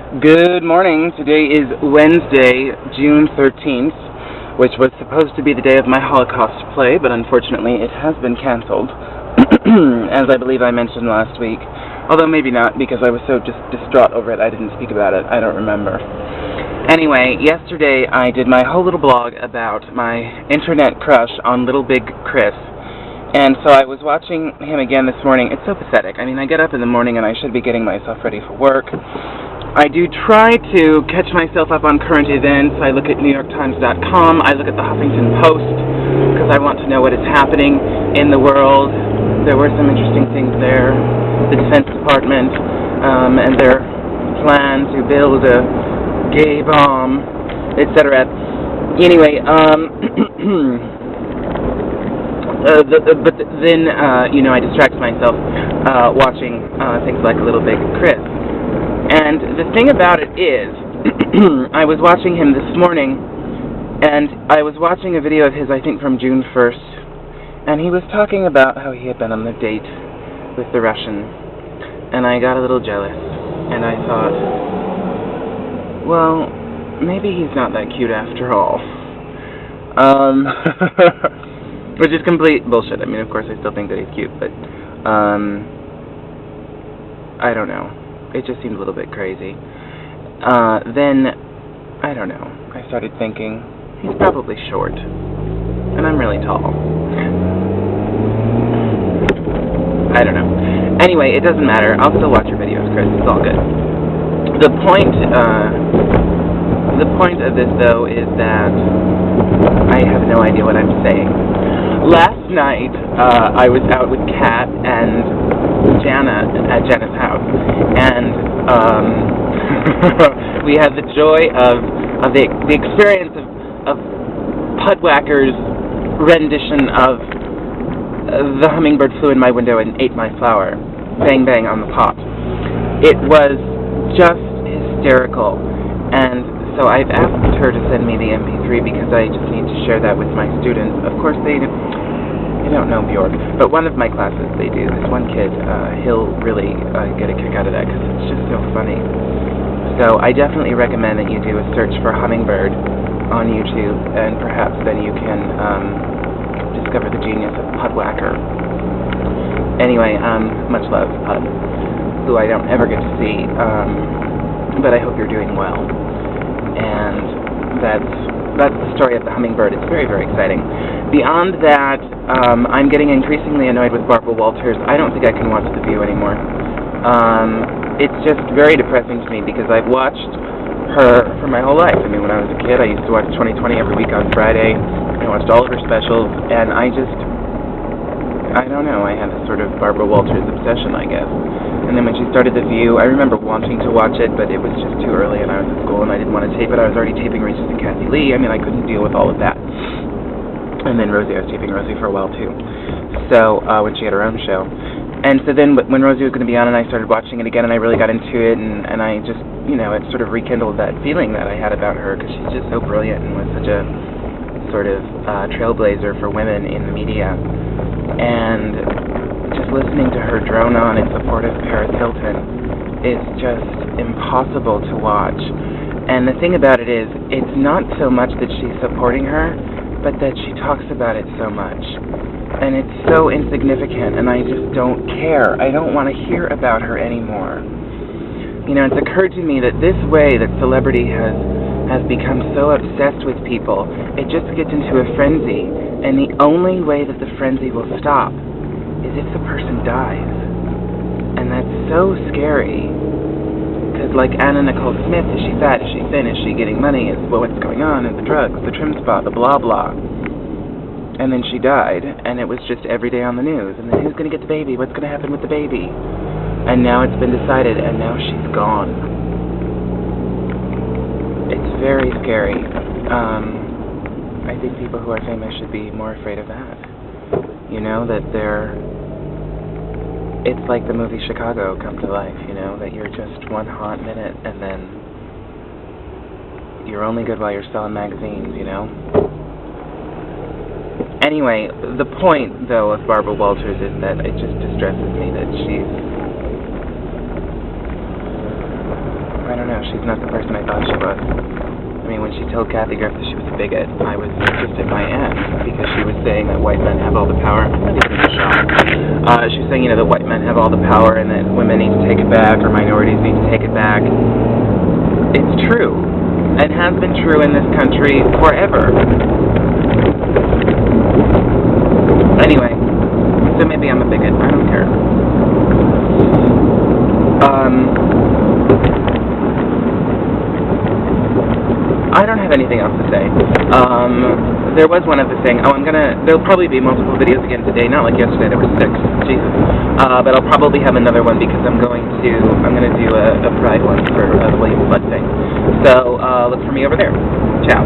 Good morning. Today is Wednesday, June 13th, which was supposed to be the day of my Holocaust play, but unfortunately it has been canceled, as I believe I mentioned last week. Although maybe not, because I was so just distraught over it I didn't speak about it. I don't remember. Anyway, yesterday I did my whole little blog about my internet crush on littleBIGchris. And so I was watching him again this morning. It's so pathetic. I mean, I get up in the morning and I should be getting myself ready for work. I do try to catch myself up on current events. I look at NewYorkTimes.com. I look at the Huffington Post because I want to know what is happening in the world. There were some interesting things there. The Defense Department and their plan to build a gay bomb, etc. Anyway, but then, I distract myself watching things like littleBIGchris. And the thing about it is, I was watching him this morning, and I was watching a video of his, I think from June 1st, and he was talking about how he had been on a date with the Russian, and I got a little jealous, and I thought, well, maybe he's not that cute after all. Which is complete bullshit. I mean, of course, I still think that he's cute, but, I don't know. It just seemed a little bit crazy. Then, I don't know. I started thinking, he's probably short. And I'm really tall. I don't know. Anyway, it doesn't matter. I'll still watch your videos, Chris. It's all good. The point of this, though, is that I have no idea what I'm saying. Last night, I was out with Kat and Jana at Jana's house, and we had the joy of the experience of Pudwacker's rendition of The Hummingbird Flew in My Window and Ate My Flower, Bang Bang on the Pot. It was just hysterical, and so I've asked her to send me the MP3 because I just need to share that with my students. Of course, they don't know Bjork, but one of my classes they do. This one kid, he'll really get a kick out of that because it's just so funny. So I definitely recommend that you do a search for Hummingbird on YouTube, and perhaps then you can discover the genius of Pudwacker. Anyway, much love, Pud, who I don't ever get to see, but I hope you're doing well. And that's the story of the Hummingbird. It's very, very exciting. Beyond that, I'm getting increasingly annoyed with Barbara Walters. I don't think I can watch The View anymore. It's just very depressing to me because I've watched her for my whole life. I mean, when I was a kid, I used to watch 2020 every week on Friday. I watched all of her specials, and I don't know, I had a sort of Barbara Walters obsession, I guess. And then when she started The View, I remember wanting to watch it, but it was just too early, and I was at school, and I didn't want to tape it. I was already taping Regis and Kathy Lee. I mean, I couldn't deal with all of that. And then Rosie, I was taping Rosie for a while, too. So, when she had her own show. And so then, when Rosie was going to be on, and I started watching it again, and I really got into it, and I just, it sort of rekindled that feeling that I had about her, because she's just so brilliant, and was such a sort of trailblazer for women in the media. And just listening to her drone on in support of Paris Hilton is just impossible to watch. And the thing about it is, it's not so much that she's supporting her, but that she talks about it so much. And it's so insignificant, and I just don't care. I don't want to hear about her anymore. It's occurred to me that this way that celebrity has become so obsessed with people, it just gets into a frenzy, and the only way that the frenzy will stop is if the person dies. And that's so scary, because like Anna Nicole Smith, is she fat, is she thin, is she getting money, what's going on, and the drugs, the trim spot, the blah blah. And then she died, and it was just every day on the news, and then who's going to get the baby, what's going to happen with the baby? And now it's been decided, and now she's gone. It's very scary. I think people who are famous should be more afraid of that. That it's like the movie Chicago come to life, that you're just one hot minute, and then you're only good while you're selling magazines, Anyway, the point, though, of Barbara Walters is that it just distresses me that she's I don't know, she's not the person I thought she was. I mean, when she told Kathy Griffith she was a bigot, I was just at my end, because she was saying that white men have all the power. I'm not even in the shot. She was saying, that white men have all the power and that women need to take it back, or minorities need to take it back. It's true, and has been true in this country forever. Anyway, so maybe I'm a bigot. I don't care. I don't have anything else to say. There was one other thing. There'll probably be multiple videos again today, not like yesterday, there were 6. Jesus. But I'll probably have another one because I'm gonna do a Pride one for the William Blood thing. So, look for me over there. Ciao.